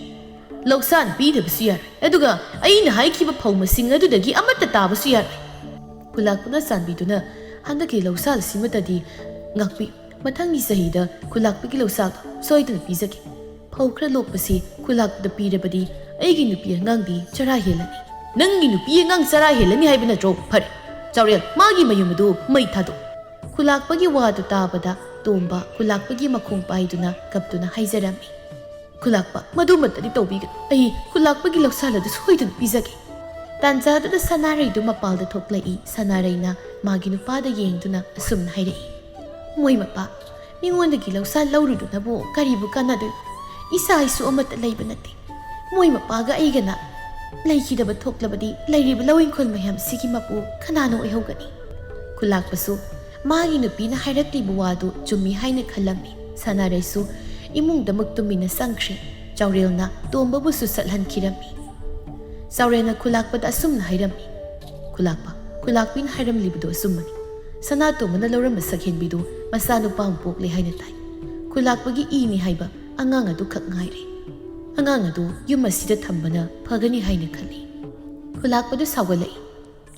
Lausan pidabasu yarai. Aduga aina haikiba phaw masing adudagi amata tabasu yarai. Khulakpana sanbiduna handakki lausal simatadi ngakpi. Mathangi sahida khulakpagi lausal soidana pizaki. Phaw khra lokpasi khulakpada pirabadi aigi nupi angangdi chara helani. Nangi nupi angang chara helani haiba natro phare. Chaurel magi mayumadu mai thadu. Khulakpagi wadu tabada Tomba khulakpagi makhong paiduna kaptuna haijarami. Khulakpa madumatadi tawbiga ai khulakpagi lausaladu soidana pizaki. Tanjaduna Sanareidu mapalda thoklai. Sanareina magi nupada yengduna asumna hairei. Moy mapa ꯃꯤꯉꯣꯟꯗꯒꯤ ꯂꯧꯁꯥ ꯂꯧꯔꯨꯗꯨꯅꯕꯨ ꯀꯔꯤꯕꯨ ꯀꯥꯟꯅꯗꯣꯏꯅꯣ? ꯏꯁꯥ ꯏꯁꯨ ꯑꯃꯠꯇ ꯂꯩꯕ ꯅꯠꯇꯦ. ꯃꯣꯏ ꯃꯄꯥꯒ ꯑꯩꯒꯅ ꯂꯩꯈꯤꯗꯕ ꯊꯣꯛꯂꯕꯗꯤ ꯂꯩꯔꯤꯕ ꯂꯧ ꯏꯪꯈꯣꯜ ꯃꯌꯥꯝꯁꯤꯒꯤ ꯃꯄꯨ ꯀꯅꯥꯅ ꯑꯣꯏꯍꯧꯒꯅꯤ? ꯈꯨꯂꯥꯛꯄꯁꯨ ꯃꯥꯒꯤ ꯅꯨꯄꯤꯅ ꯍꯥꯏꯔꯛꯂꯤꯕ ꯋꯥꯗꯨ ꯆꯨꯝꯃꯤ ꯍꯥꯏꯅ ꯈꯜꯂꯝꯃꯤ. ꯁꯅꯥꯔꯩꯁꯨ ꯏꯃꯨꯡꯗꯃꯛ ꯇꯨꯃꯤꯟꯅ ꯆꯪꯈ꯭ꯔꯦ. ꯆꯥꯎꯔꯦꯜꯅ ꯇꯣꯝꯕꯕꯨꯁꯨ ꯆꯠꯍꯟꯈꯤꯔꯝꯃꯤ. ꯆꯥꯎꯔꯦꯜꯅ ꯈꯨꯂꯥꯛꯄꯗ ꯑꯁꯨꯝꯅ ꯍꯥꯏꯔꯝꯃꯤ. ꯈꯨꯂꯥꯛꯄ, ꯈꯨꯂꯥꯛꯄꯤꯅ ꯍꯥꯏꯔꯝꯂꯤꯕꯗꯨ ꯑꯆꯨꯝꯕꯅꯤ. ꯁꯅꯥꯇꯣꯝꯕꯅ ꯂꯧꯔꯝꯕ ꯁꯛꯍꯦꯟꯕꯤꯗꯨ ꯃꯆꯥꯅꯨꯄꯥ ꯑꯃ ꯄꯣꯛꯂꯦ ꯍꯥꯏꯅ ꯇꯥꯏ. ꯈꯨꯂꯥꯛꯄꯒꯤ ꯏꯅꯤ ꯍꯥꯏꯕ ꯑꯉꯥꯡ ꯑꯗꯨ ꯈꯛ ꯉꯥꯏꯔꯦ. ꯑꯉꯥꯡ ꯑꯗꯨ ꯌꯨꯝ ꯑꯁꯤꯗ ꯊꯝꯕꯅ ꯐꯒꯅꯤ ꯍꯥꯏꯅ ꯈꯜꯂꯤ. ꯈꯨꯂꯥꯛꯄꯗꯨ ꯁꯥꯎꯒꯠꯂꯛꯏ.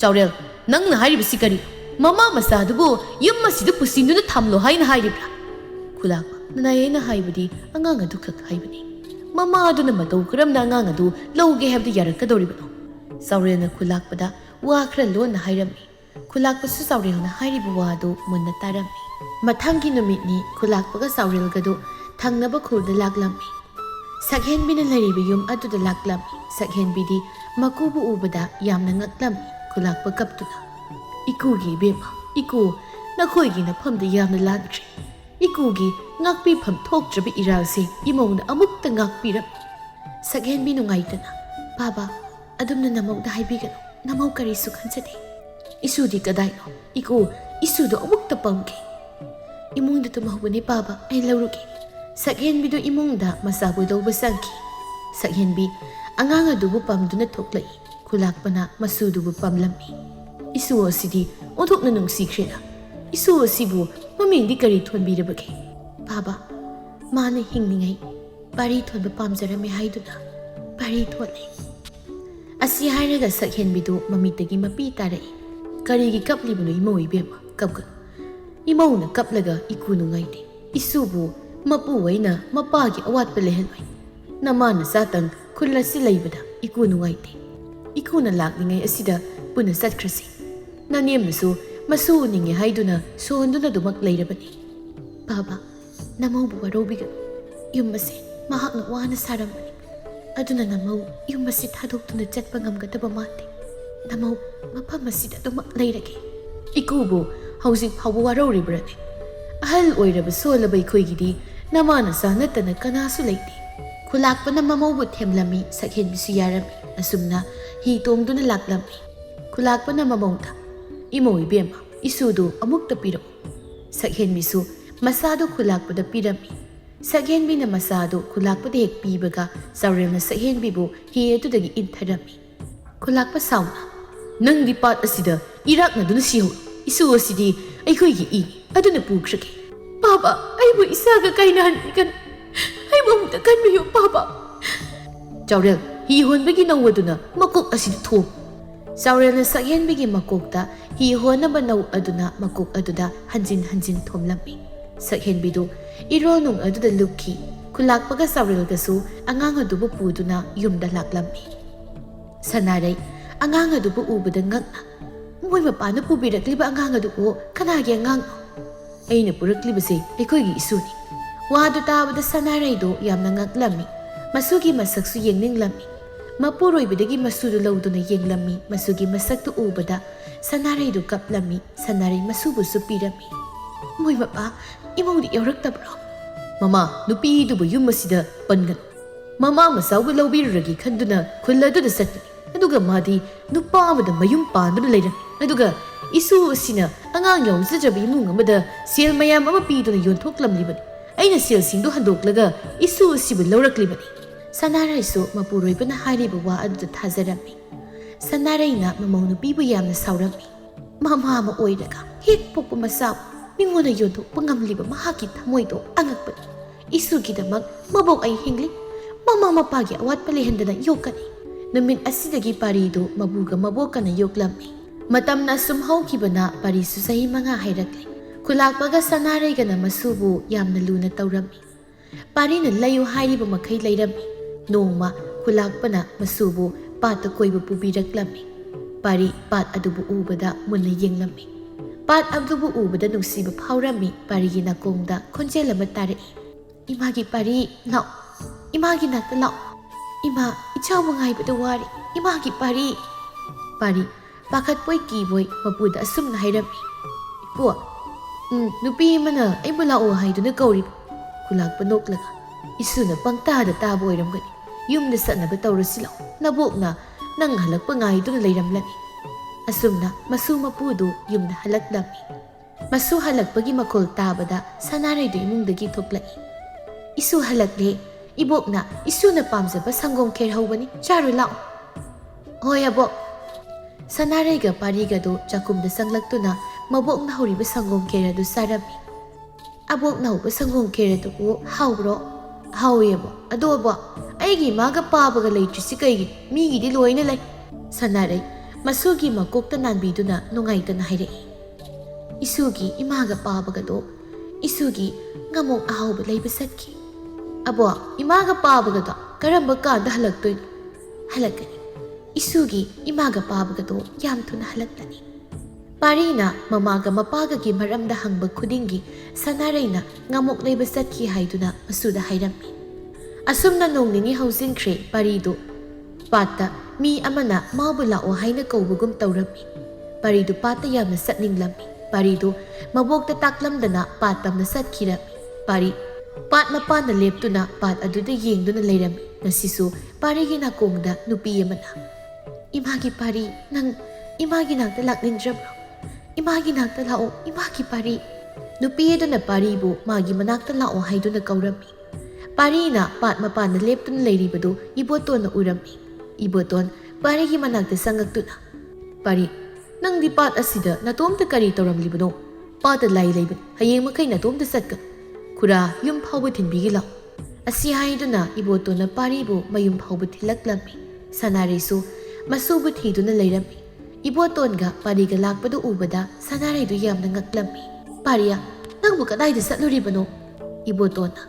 ꯆꯥꯎꯔꯦꯜ, ꯅꯪꯅ ꯍꯥꯏꯔꯤꯕꯁꯤ ꯀꯔꯤ? ꯃꯃꯥ ꯃꯆꯥꯗꯨꯕꯨ ꯌꯨꯝ ꯑꯁꯤꯗ ꯄꯨꯁꯤꯟꯗꯨꯅ ꯊꯝꯂꯣ ꯍꯥꯏꯅ ꯍꯥꯏꯔꯤꯕ꯭ꯔꯥ? ꯈꯨꯂꯥꯛꯄ, ꯅꯅꯥꯏꯅ ꯍꯥꯏꯕꯗꯤ ꯑꯉꯥꯡ ꯑꯗꯨ ꯈꯛ ꯍꯥꯏꯕꯅꯤ. ꯃꯃꯥ ꯑꯗꯨꯅ ꯃꯇꯧ ꯀꯔꯝꯅ ꯑꯉꯥꯡ ꯑꯗꯨ ꯂꯧꯒꯦ ꯍꯥꯏꯕꯗꯤ ꯌꯥꯔꯛꯀꯗꯧꯔꯤꯕꯅꯣ? ꯆꯥꯎꯔꯦꯜꯅ ꯈꯨꯂꯥꯛꯄꯗ ꯋꯥ ꯈꯔ ꯂꯣꯟꯅ ꯍꯥꯏꯔꯝꯃꯤ. ꯈꯨꯂꯥꯛꯄꯁꯨ ꯆꯥꯎꯔꯦꯜꯅ ꯍꯥꯏꯔꯤꯕ ꯋꯥꯗꯨ ꯃꯨꯟꯅ ꯇꯥꯔꯝꯃꯤ. ꯃꯊꯪꯒꯤ ꯅꯨꯃꯤꯠꯅꯤ ꯈꯨꯂꯥꯛꯄꯒ ꯆꯥꯎꯔꯦꯜꯒꯗꯨ ꯊꯪꯅꯕ ꯈꯨꯜꯗ ꯂꯥꯛꯂꯝꯃꯤ. ꯁꯛꯍꯦꯟꯕꯤꯅ ꯂꯩꯔꯤꯕ ꯌꯨꯝ ꯑꯗꯨꯗ ꯂꯥꯛꯂꯝꯃꯤ. ꯁꯛꯍꯦꯟꯕꯤꯗꯤ ꯃꯀꯨꯕꯨ ꯎꯕꯗ ꯌꯥꯝꯅ ꯉꯛꯂꯝꯃꯤ. ꯈꯨꯂꯥꯛꯄ ꯀꯞꯇꯨꯅ, ꯏꯀꯨꯒꯤ ꯏꯕꯦꯝꯃ, ꯏꯀꯨ, ꯅꯈꯣꯏꯒꯤ ꯅꯐꯝꯗ ꯌꯥꯝꯅ ꯂꯥꯟꯈ꯭ꯔꯦ. ꯏꯀꯨꯒꯤ ꯉꯥꯛꯄꯤꯐꯝ ꯊꯣꯛꯇ꯭ꯔꯕ ꯏꯔꯥꯜꯁꯦ ꯏꯃꯧꯅ ꯑꯃꯨꯛꯇ ꯉꯥꯛꯄꯤꯔꯝꯃꯤ. ꯁꯛꯍꯦꯟꯕꯤ ꯅꯨꯡꯉꯥꯏꯇꯅ, ꯕꯥꯕꯥ, ꯑꯗꯨꯝꯅ ꯅꯃꯧꯗ ꯍꯥꯏꯕꯤꯒꯅꯨ. ꯅꯃꯧ ꯀꯔꯤꯁꯨ ꯈꯟꯖꯗꯦ. ꯏꯁꯨꯗꯤ ꯀꯗꯥꯏꯅꯣ? ꯏꯀꯨ, ꯏꯁꯨꯗꯣ ꯑꯃꯨꯛꯇ ꯄꯝꯒꯦ. ꯏꯃꯨꯡꯗ ꯇꯨꯝꯍꯧꯕꯅꯤ ꯕꯥꯕꯥ, ꯑꯩ ꯂꯧꯔꯨꯒꯦ. ꯁꯛꯍꯦꯟꯕꯤꯗꯨ ꯏꯃꯨꯡꯗ ꯃꯆꯥꯕꯨ ꯂꯧꯕ ꯆꯪꯈꯤ. ꯁꯛꯍꯦꯟꯕꯤ ꯑꯉꯥꯡ ꯑꯗꯨꯕꯨ ꯄꯝꯗꯨꯅ ꯊꯣꯛꯂꯛꯏ. ꯈꯨꯂꯥꯛꯄꯅ ꯃꯁꯨꯗꯨꯕꯨ ꯄꯝꯂꯝꯃꯤ. ꯏꯁꯨ ꯑꯁꯤꯗꯤ ꯑꯣꯟꯊꯣꯛꯅ ꯅꯨꯡꯁꯤꯈ꯭ꯔꯦꯗ. ꯏꯁꯨ ꯑꯁꯤꯕꯨ ꯃꯃꯤꯡꯗꯤ ꯀꯔꯤ ꯊꯣꯟꯕꯤꯔꯕꯒꯦ? ꯕꯥꯕꯥ, ꯃꯥꯅ ꯍꯤꯡꯂꯤꯉꯩ ꯄꯥꯔꯤ ꯊꯣꯟꯕ ꯄꯥꯝꯖꯔꯝꯃꯦ ꯍꯥꯏꯗꯨꯅ ꯄꯥꯔꯤ ꯊꯣꯜꯂꯦ. ꯑꯁꯤ ꯍꯥꯏꯔꯒ ꯁꯛꯍꯦꯟꯕꯤꯗꯨ ꯃꯃꯤꯠꯇꯒꯤ ꯃꯄꯤ ꯇꯥꯔꯛꯏ. ꯀꯔꯤꯒꯤ ꯀꯞꯂꯤꯕꯅꯣ ꯏꯃꯧ ꯏꯕꯦꯝꯃ? ꯀꯞꯀꯅꯨ. ꯏꯃꯧꯅ ꯀꯞꯂꯒ ꯏꯀꯨ ꯅꯨꯡꯉꯥꯏꯇꯦ. ꯏꯁꯨꯕꯨ ꯃꯄꯨ ꯑꯣꯏꯅ ꯃꯄꯥꯒꯤ ꯑꯋꯥꯠꯄ ꯂꯩꯍꯜꯂꯣꯏ. ꯅꯃꯥꯅ ꯆꯥꯇꯪ ꯈꯨꯜ ꯑꯁꯤ ꯂꯩꯕꯗ ꯏꯀꯨ ꯅꯨꯡꯉꯥꯏꯇꯦ. ꯏꯀꯨꯅ ꯂꯥꯛꯂꯤꯉꯩ ꯑꯁꯤꯗ ꯄꯨꯟꯅ ꯆꯠꯈ꯭ꯔꯁꯤ. ꯅꯅꯦꯝꯅꯁꯨ ꯃꯁꯨ ꯎꯅꯤꯡꯉꯦ ꯍꯥꯏꯗꯨꯅ ꯁꯣꯟꯗꯨꯅ ꯑꯗꯨꯃꯛ ꯂꯩꯔꯕꯅꯤ. ꯕꯥꯕꯥ, ꯅꯃꯧꯕꯨ ꯋꯥꯔꯧꯕꯤꯒꯅꯨ. ꯌꯨꯝ ꯑꯁꯤ ꯃꯍꯥꯛꯅ ꯋꯥꯅ ꯁꯥꯔꯝꯕꯅꯤ. ꯑꯗꯨꯅ ꯅꯃꯧ ꯌꯨꯝ ꯑꯁꯤ ꯊꯥꯗꯣꯛꯇꯨꯅ ꯆꯠꯄ ꯉꯝꯒꯗꯕ ꯃꯥꯟꯗꯦ. ꯅꯃꯧ ꯃꯐꯝ ꯑꯁꯤꯗ ꯑꯗꯨꯃꯛ ꯂꯩꯔꯒꯦ. ꯏꯀꯨꯕꯨ ꯍꯧꯖꯤꯛ ꯐꯥꯎꯕ ꯋꯥꯔꯧꯔꯤꯕ꯭ꯔꯅꯦ? ꯑꯍꯜ ꯑꯣꯏꯔꯕ ꯁꯣꯜꯂꯕ ꯑꯩꯈꯣꯏꯒꯤꯗꯤ ꯅꯃꯥ ꯅꯆꯥ ꯅꯠꯇꯅ ꯀꯅꯥꯁꯨ ꯂꯩꯇꯦ. ꯈꯨꯂꯥꯛꯄꯅ ꯃꯃꯧꯕꯨ ꯊꯦꯝꯂꯝꯃꯤ. ꯁꯛꯍꯦꯟꯕꯤꯁꯨ ꯌꯥꯔꯝꯃꯤ. ꯑꯁꯨꯝꯅ ꯍꯤ ꯇꯣꯡꯗꯨꯅ ꯂꯥꯛꯂꯝꯃꯤ. ꯈꯨꯂꯥꯛꯄꯅ ꯃꯃꯧꯗ, ꯏꯃꯧ ꯏꯕꯦꯝꯃ, ꯏꯁꯨꯗꯨ ꯑꯃꯨꯛꯇ ꯄꯤꯔꯛꯎ. ꯁꯛꯍꯦꯟꯕꯤꯁꯨ ꯃꯆꯥꯗꯨ ꯈꯨꯂꯥꯛꯄꯗ ꯄꯤꯔꯝꯃꯤ. ꯁꯛꯍꯦꯟꯕꯤꯅ ꯃꯆꯥꯗꯨ ꯈꯨꯂꯥꯛꯄꯗ ꯍꯦꯛ ꯄꯤꯕꯒ ꯆꯥꯎꯔꯦꯜꯅ ꯁꯛꯍꯦꯟꯕꯤꯕꯨ ꯍꯤ ꯑꯗꯨꯗꯒꯤ ꯏꯟꯊꯔꯝꯃꯤ. ꯈꯨꯂꯥꯛꯄ ꯁꯥꯎꯅ, ꯅꯪꯗꯤ ꯄꯥꯠ ꯑꯁꯤꯗ ꯏꯔꯥꯛꯅꯗꯨꯅ ꯁꯤꯍꯧ. ꯏꯁꯨ ꯑꯁꯤꯗꯤ ꯑꯩꯈꯣꯏꯒꯤ ꯏꯅꯤ, ꯑꯗꯨꯅ ꯄꯨꯈ꯭ꯔꯒꯦ. ꯕꯥꯕꯥ, ꯑꯩꯕꯨ ꯏꯆꯥꯒ ꯀꯥꯏꯅꯍꯟꯕꯤꯒꯅꯨ. ꯑꯩꯕꯨ ꯑꯃꯨꯛꯇ ꯀꯟꯕꯤꯌꯨ ꯕꯥꯕꯥ. ꯆꯥꯎꯔꯦꯜ, ꯍꯤ ꯍꯣꯟꯕꯒꯤ ꯅꯧ ꯑꯗꯨꯅ ꯃꯀꯣꯛ ꯑꯁꯤꯗ ꯊꯣꯝ. ꯆꯥꯎꯔꯦꯜꯅ ꯁꯛꯍꯦꯟꯕꯤꯒꯤ ꯃꯀꯣꯛꯇ ꯍꯤ ꯍꯣꯟꯅꯕ ꯅꯧ ꯑꯗꯨꯅ ꯃꯀꯣꯛ ꯑꯗꯨꯗ ꯍꯟꯖꯤꯟ ꯍꯟꯖꯤन ꯊꯣꯝꯂꯝꯃꯤ. ꯁꯛꯍꯦꯟꯕꯤꯗꯨ ꯏꯔꯣꯜ ꯅꯨꯡ ꯑꯗꯨꯗ ꯂꯨꯞꯈꯤ. ꯈꯨꯂꯥꯛꯄꯒ ꯆꯥꯎꯔꯦꯜꯒꯁꯨ ꯑꯉꯥꯡ ꯑꯗꯨꯕꯨ ꯄꯨꯗꯨꯅ ꯌꯨꯝꯗ ꯂꯥꯛꯂꯝꯃꯤ. ꯁꯅꯥꯔꯩ ꯑꯉꯥꯡ ꯑꯗꯨꯕꯨ ꯎꯕꯗ ꯉꯛꯅ, ꯃꯣꯏ ꯃꯄꯥꯅ ꯄꯨꯕꯤꯔꯛꯂꯤꯕ ꯑꯉꯥꯡ ꯑꯗꯨꯕꯨ ꯀꯅꯥꯒꯤ ꯑꯉꯥꯡꯅꯣ? ꯑꯩꯅ ꯄꯨꯔꯛꯂꯤꯕꯁꯦ ꯑꯩꯈꯣꯏꯒꯤ ꯏꯁꯨꯅꯤ. ꯋꯥꯗꯨ ꯇꯥꯕꯗ ꯁꯅꯥꯔꯩꯗꯨ ꯌꯥꯝꯅ ꯉꯛꯂꯝꯃꯤ. ꯃꯁꯨꯒꯤ ꯃꯁꯛꯁꯨ ꯌꯦꯡꯅꯤꯡꯂꯝꯃꯤ. ꯃꯄꯨꯔꯣꯏꯕꯗꯒꯤ ꯃꯁꯨꯗꯨ ꯂꯧꯗꯨꯅ ꯌꯦꯡꯂꯝꯃꯤ. ꯃꯁꯨꯒꯤ ꯃꯁꯛꯇꯨ ꯎꯕꯗ ꯁꯅꯥꯔꯩꯗꯨ ꯀꯞꯂꯝꯃꯤ. ꯁꯅꯥꯔꯩ ꯃꯁꯨꯕꯨꯁꯨ ꯄꯤꯔꯝꯃꯤ. ꯃꯣꯏ ꯃꯄꯥ, ꯏꯃꯧꯗꯤ ꯌꯥꯎꯔꯛꯇꯕ꯭ꯔꯣ? ꯃꯃꯥ, ꯅꯨꯄꯤꯗꯨꯕꯨ ꯌꯨꯝ ꯑꯁꯤꯗ ꯄꯟꯒꯅꯨ. ꯃꯃꯥ ꯃꯆꯥꯕꯨ ꯂꯧꯕꯤꯔꯨꯔꯒꯦ ꯈꯟꯗꯨꯅ ꯈꯨꯜ ꯑꯗꯨꯗ ꯆꯠꯄꯅꯤ. ꯑꯗꯨꯒ ꯃꯥꯗꯤ ꯅꯨꯄꯥ ꯑꯃꯗ ꯃꯌꯨꯝ ꯄꯥꯟꯗꯨꯅ ꯂꯩꯔꯝꯃꯤ. ꯑꯗꯨꯒ ꯏꯁꯨ ꯑꯁꯤꯅ ꯑꯉꯥꯡ ꯌꯥꯎꯖꯗ꯭ꯔꯕ ꯏꯃꯨꯡ ꯑꯃꯗ ꯁꯦꯜ ꯃꯌꯥꯝ ꯑꯃ ꯄꯤꯗꯨꯅ ꯌꯣꯟꯊꯣꯛꯂꯝꯂꯤꯕꯅꯤ. ꯑꯩꯅ ꯁꯦꯜꯁꯤꯡꯗꯨ ꯍꯟꯗꯣꯛꯂꯒ ꯏꯁꯨ ꯑꯁꯤꯕꯨ ꯂꯧꯔꯛꯂꯤꯕꯅꯤ. ꯁꯅꯥꯔꯩꯁꯨ ꯃꯄꯨꯔꯣꯏꯕꯅ ꯍꯥꯏꯔꯤꯕ ꯋꯥ ꯑꯗꯨꯗ ꯊꯥꯖꯔꯝꯃꯤ. ꯁꯅꯥꯔꯩꯅ ꯃꯃꯧ ꯅꯨꯄꯤꯕꯨ ꯌꯥꯝꯅ ꯁꯥꯎꯔꯝꯃꯤ. ꯃꯃꯥ ꯑꯃ ꯑꯣꯏꯔꯒ ꯍꯦꯛ ꯄꯣꯛꯄ ꯃꯆꯥꯕꯨ ꯃꯤꯉꯣꯟꯗ ꯌꯣꯟꯊꯣꯛꯄ ꯉꯝꯂꯤꯕ ꯃꯍꯥꯛꯀꯤ ꯊꯃꯣꯏꯗꯣ ꯑꯉꯛꯄꯅꯤ. ꯏꯁꯨꯒꯤꯗꯃꯛ ꯃꯕꯣꯛ ꯑꯩ ꯍꯤꯡꯂꯤ. ꯃꯃꯥ ꯃꯄꯥꯒꯤ ꯑꯋꯥꯠꯄ ꯂꯩꯍꯟꯗꯅ ꯌꯣꯛꯀꯅꯤ. ꯅꯨꯃꯤꯠ ꯑꯁꯤꯗꯒꯤ ꯄꯥꯔꯤꯗꯨ ꯃꯕꯨꯒ ꯃꯕꯣꯛꯀꯅ ꯌꯣꯛꯂꯝꯃꯤ. ꯃꯇꯝꯅ ꯁꯨꯝ ꯍꯧꯈꯤꯕꯅ ꯄꯥꯔꯤꯁꯨ ꯆꯍꯤ 5 ꯍꯥꯏꯔꯛꯂꯤ. ꯈꯨꯂꯥꯛꯄꯒ ꯁꯅꯥꯔꯩꯒꯅ ꯃꯁꯨꯕꯨ ꯌꯥꯝꯅ ꯂꯨꯅ ꯇꯧꯔꯝꯃꯤ. ꯄꯥꯔꯤꯅ ꯂꯩꯌꯨ ꯍꯥꯏꯔꯤꯕ ꯃꯈꯩ ꯂꯩꯔꯝꯃꯤ. ꯅꯣꯡꯃ ꯈꯨꯂꯥꯛꯄꯅ ꯃꯁꯨꯕꯨ ꯄꯥꯠꯇ ꯀꯣꯏꯕ ꯄꯨꯕꯤꯔꯛꯂꯝꯃꯤ. ꯄꯥꯔꯤ ꯄꯥꯠ ꯑꯗꯨꯕꯨ ꯎꯕꯗ ꯃꯨꯟꯅ ꯌꯦꯡꯂꯝꯃꯤ. ꯄꯥꯠ ꯑꯗꯨꯕꯨ ꯎꯕꯗ ꯅꯨꯡꯁꯤꯕ ꯐꯥꯎꯔꯝꯃꯤ. ꯄꯥꯔꯤꯒꯤ ꯅꯥꯀꯣꯡꯗ ꯈꯣꯟꯖꯦꯜ ꯑꯃ ꯇꯥꯔꯛꯏ. ꯏꯃꯥꯒꯤ ꯄꯥꯔꯤ, ꯂꯥꯛ, ꯏꯃꯥꯒꯤ ꯅꯥꯛꯇ ꯂꯥꯛ. ꯏꯃꯥ, ꯏꯆꯥꯕꯨ ꯉꯥꯏꯕꯗ ꯋꯥꯔꯤ. ꯏꯃꯥꯒꯤ ꯄꯥꯔꯤ. ꯄꯥꯔꯤ ꯄꯥꯈꯠꯄꯣꯏ ꯀꯤꯕꯣꯏ ꯃꯄꯨꯗ ꯑꯁꯨꯝꯅ ꯍꯥꯏꯔꯝꯃꯤ. ꯏꯄꯨ, Nupi mana ay bula o hay doon na kaurib. Kulag panok lang. Isu na pangtada tabo ay ramgani. Yung nasa na bataw silaw. Nabok na nang halak pa nga doon na layramlami. Asum na masu mapudo yung nahalak lami. Masu halak pagi makol tabada sanaray do imong dagi toklai. Isu halak le. Ibok na isu na pamsa ba sanggong kerhaw ba ni? Charo lao. Hoy abok. Sanaray ga pariga do jakum da sanglak to na mabok na huri ba sanggong kera do sarami. Abok na ba sanggong kera do ko haw bro. Haw yabo. Ado abo. Aigi maga pabaga lay si kaigi. Migi di loy na lay. Sanaray masugi magkokta nanbi do na nungay ta na hayre. Isugi imaga pabaga do. Isugi ngamong ahaw ba lay basatki. Abo imaga pabaga do karamba ka da halak to. Halak gani. Isugi imaga pabaga do yam to na halak lani. Parina mamaga mapaga ki maramda hangbag kudingi sanaray na ngamok lay basatki hay do na masuda hayrami. Asum na nung nini housing kre parido. Pata mi amana mabula o hay na kaubagum tawrami. Parido pata yam na satning lami. Parido mabog tataklam da na patam na satkirami. Pari pat mapan na lepto na pat adu da yeng do na layrami. Nasiso pari ginakong da nupi yamana. Imagi pari nang imagi nang talak ninjabro. Imagi nang talao imagi pari. Nupi do na pari bo magi manak talao hay do na kaurami. Pari na pat mapan na lepto na layribado iboton na urami. Iboton pari gimanak da sangag to na. Pari nang di pat asida natom ta kari tawram libano. Pat lay layban hayeng makay natom ta satka. Kura yung pawbatin bigilaw. Asi hay do na iboton na pari bo mayum pawbat hilaklami. Sanaray so masubot hido na layrami. Iboton ga pari ga lakpado ubada sanaray do yam na ngaklami. Pariya nang bukatay da satluribano. Iboton na.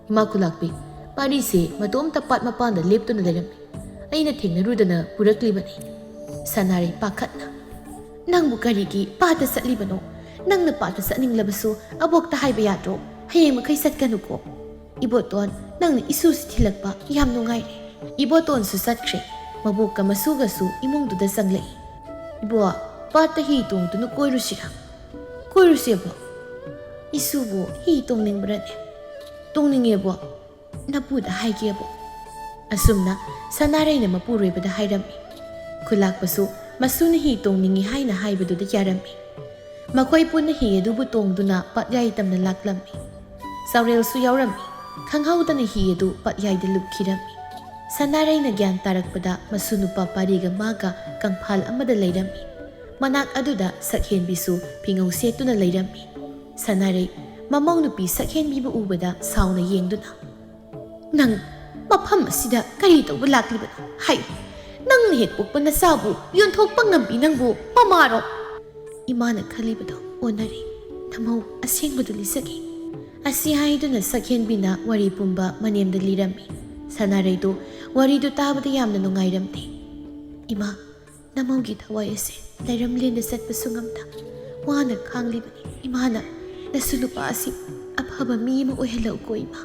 Imakulakpi, pari se matom tapat mapanda lepto na layrami. Ay nating naruda na purakliban ay. Sanaray pakat na. Nang bukarigi pata sa libano. Nang napata sa ning labaso abok tahay bayadro. Hayeng makaysat kanuko. Iboton nang isusit hilak pa yam nungay. Iboton susat kre. Mabuk ka masugasu imong duda sanglay. Ibuwa pata hitong tunukoy rusira. Koy rusya bo. Isubo hitong ning brane. Tungning yabo, napuda hay kiyabo. Asum na, sanaray na mapuroy ba da hayrami. Kulak paso, masunihi tong ningi hay na hay ba do da yarami. Makoy po na hiya do butong do na patyay tam na laklami. Saurel su yawrami, kanghaw da na hiya do patyay da lukirami. Sanaray na gyan tarak pa da masunu pa pariga maga kang pahal ang madalayrami. Manak ado da sakhen bisu pingaw seto na layrami. Sanaray, mamang nupi sakhen biba ubada saw na yeng do na. Nang mapam asida kari tawba lakli ba na? Hay! Nang nihitpok pa na sabo, yun thok pangampi ng bu, pamaro! Imana kali ba daw, o nari, namaw asyeng ba duli sakhen? Asihay do na sakhen bina wari pumba manem da lirami. Sanaray do, wari do taba da yam na nungay ramte. Ima, namaw gitaway ase, layramlin na sat pasungam ta. Wana kangli ba ni, imana, nasulo pa asip, abhaba miya mo uhelaw ko ima.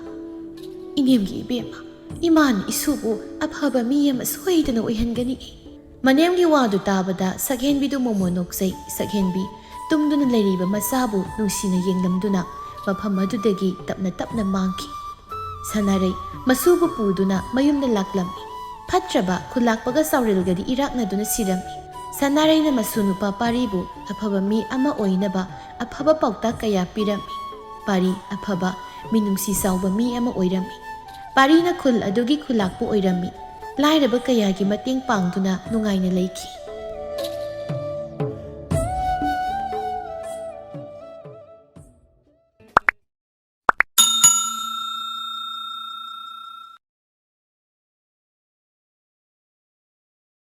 Inyam gi ibema, iman isubo, abhaba miya masuhay da na uhan gani eh. Manem gi wado tabada, saghenbi do momonok say, saghenbi, tumdo na layriba masabo nung sinayeng lamdo na, maphamado dagi tap na mangki. Sanaray, masubo po do na mayum na laklami. Patraba, kulak paga sauril gadi irak na do na sirami. Sanaray na masuno pa paribo, apaba mi ama oy na ba, apaba pagta kaya pirami. Pari apaba, minungsisaw ba mi ama oy rami. Pari na kul adugi kulak po oy rami. Layraba kaya gi mating pang do na nungay na layki.